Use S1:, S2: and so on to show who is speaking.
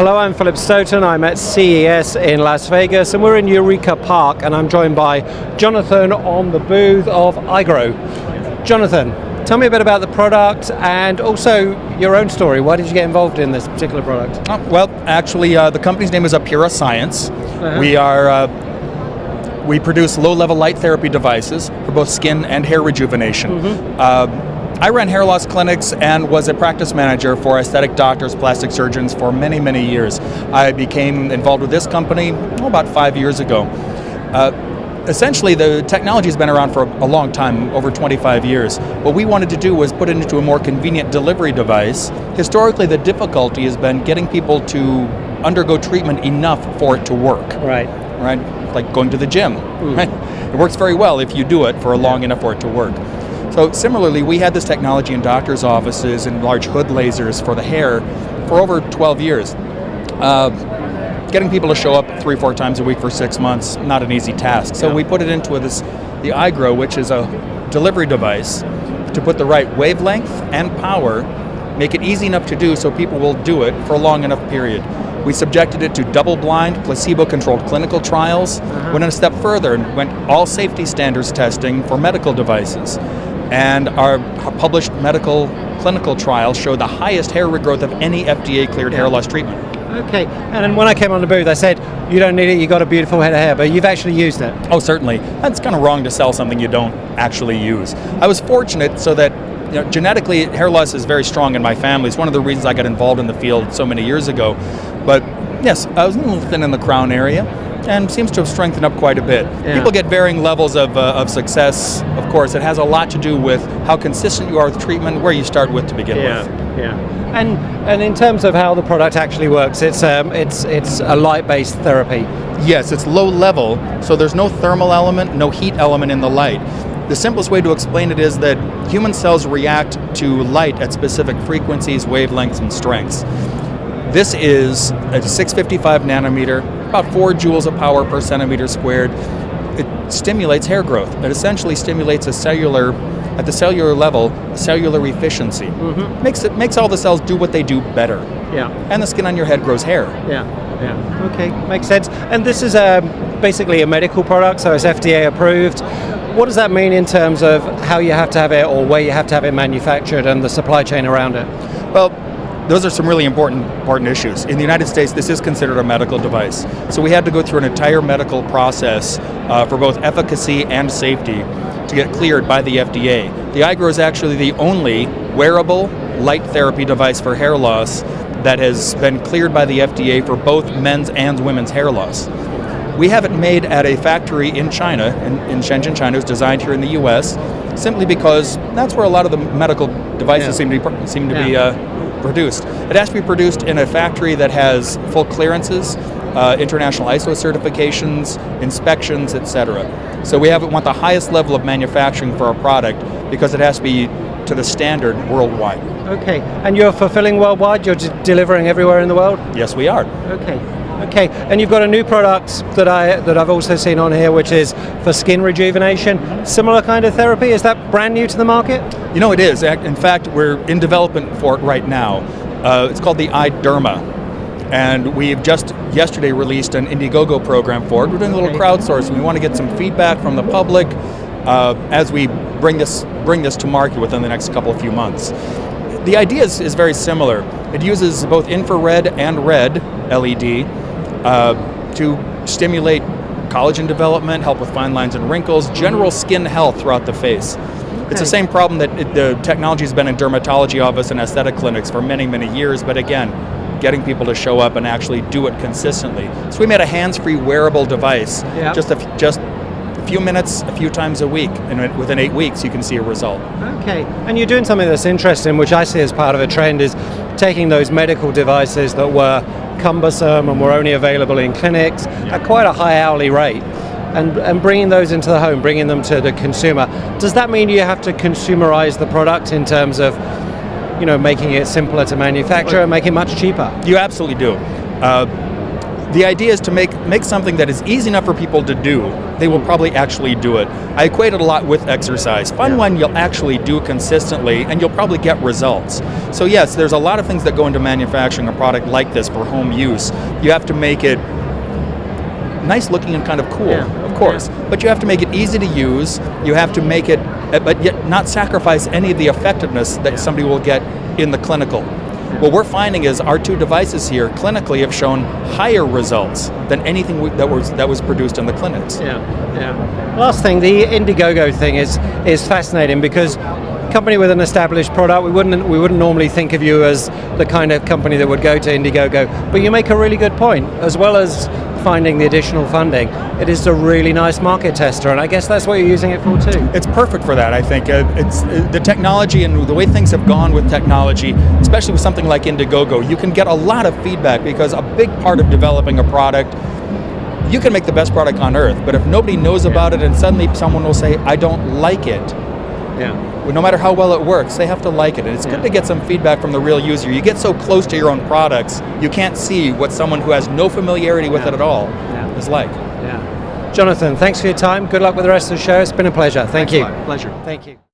S1: Hello, I'm Philip Stoten. I'm at CES in Las Vegas, and we're in Eureka Park, and I'm joined by Jonathon on the booth of iGrow. Jonathon, tell me a bit about the product and also your own story. Why did you get involved in this particular product?
S2: Well, actually, the company's name is APIRA Science. We produce low-level light therapy devices for both skin and hair rejuvenation. I ran hair loss clinics and was a practice manager for aesthetic doctors, plastic surgeons for many, many years. I became involved with this company about 5 years ago. Essentially, the technology has been around for a long time, over 25 years. What we wanted to do was put it into a more convenient delivery device. Historically, the difficulty has been getting people to undergo treatment enough for it to work.
S1: Right.
S2: Like going to the gym. Right? It works very well if you do it for long enough for it to work. So similarly, we had this technology in doctors' offices and large hood lasers for the hair for over 12 years. Getting people to show up 3-4 times a week for 6 months, not an easy task. So we put it into the iGrow, which is a delivery device to put the right wavelength and power, make it easy enough to do so people will do it for a long enough period. We subjected it to double-blind, placebo-controlled clinical trials, went a step further and went all safety standards testing for medical devices. And our published medical clinical trials showed the highest hair regrowth of any FDA-cleared hair loss treatment.
S1: Okay, and then when I came on the booth, I said, you don't need it, you got a beautiful head of hair, but you've actually used it.
S2: Oh, certainly. That's kind of wrong to sell something you don't actually use. I was fortunate so that genetically, hair loss is very strong in my family. It's one of the reasons I got involved in the field so many years ago. But yes, I was a little thin in the crown area and seems to have strengthened up quite a bit.
S1: Yeah.
S2: People get varying levels of success. Of course, it has a lot to do with how consistent you are with treatment, where you start with to begin with.
S1: Yeah. And in terms of how the product actually works, it's a light-based therapy.
S2: Yes, it's low level, so there's no thermal element, no heat element in the light. The simplest way to explain it is that human cells react to light at specific frequencies, wavelengths, and strengths. This is a 655 nanometer, about 4 joules of power per centimeter squared. It stimulates hair growth. It essentially stimulates at the cellular level, cellular efficiency. Makes all the cells do what they do better.
S1: Yeah.
S2: And the skin on your head grows hair.
S1: Yeah. Okay, makes sense. And this is basically a medical product, so it's FDA approved. What does that mean in terms of how you have to have it or where you have to have it manufactured and the supply chain around it?
S2: Well, those are some really important issues. In the United States, this is considered a medical device. So we had to go through an entire medical process for both efficacy and safety to get cleared by the FDA. The iGrow is actually the only wearable light therapy device for hair loss that has been cleared by the FDA for both men's and women's hair loss. We have it made at a factory in China, in Shenzhen, China. It's designed here in the U.S. simply because that's where a lot of the medical devices seem to be produced. It has to be produced in a factory that has full clearances, international ISO certifications, inspections, etc. So we want the highest level of manufacturing for our product because it has to be to the standard worldwide.
S1: Okay, and you're fulfilling worldwide? You're delivering everywhere in the world?
S2: Yes, we are.
S1: Okay, and you've got a new product that I've also seen on here, which is for skin rejuvenation. Similar kind of therapy. Is that brand new to the market?
S2: You know, it is. In fact, we're in development for it right now. It's called the iDerma, and we've just yesterday released an Indiegogo program for it. We're doing a little crowdsourcing. We want to get some feedback from the public as we bring this to market within the next few months. The idea is very similar. It uses both infrared and red LED to stimulate collagen development, help with fine lines and wrinkles, general skin health throughout the face. It's the same problem that the technology has been in dermatology office and aesthetic clinics for many, many years, but again, getting people to show up and actually do it consistently. So we made a hands-free wearable device, just a few minutes, a few times a week, and within 8 weeks you can see a result. Okay,
S1: and you're doing something that's interesting, which I see as part of a trend, is taking those medical devices that were cumbersome and were only available in clinics at quite a high hourly rate, and bringing those into the home, bringing them to the consumer. Does that mean you have to consumerize the product in terms of, making it simpler to manufacture and make it much cheaper?
S2: You absolutely do. The idea is to make something that is easy enough for people to do. They will probably actually do it. I equate it a lot with exercise. Find one you'll actually do consistently and you'll probably get results. So yes, there's a lot of things that go into manufacturing a product like this for home use. You have to make it nice looking and kind of cool, of course, but you have to make it easy to use. You have to make it, but yet not sacrifice any of the effectiveness that somebody will get in the clinical. What we're finding is our two devices here clinically have shown higher results than anything that was produced in the clinics.
S1: Last thing, the Indiegogo thing is fascinating because company with an established product, we wouldn't normally think of you as the kind of company that would go to Indiegogo, but you make a really good point. As well as finding the additional funding, it is a really nice market tester, and I guess that's what you're using it for too.
S2: It's perfect for that, I think. It's the technology and the way things have gone with technology, especially with something like Indiegogo, you can get a lot of feedback because a big part of developing a product, you can make the best product on earth, but if nobody knows about it and suddenly someone will say, I don't like it, no matter how well it works, they have to like it. And it's good to get some feedback from the real user. You get so close to your own products, you can't see what someone who has no familiarity with it at all is like.
S1: Jonathon, thanks for your time. Good luck with the rest of the show. It's been a pleasure. Thank you.
S2: Pleasure.
S1: Thank you.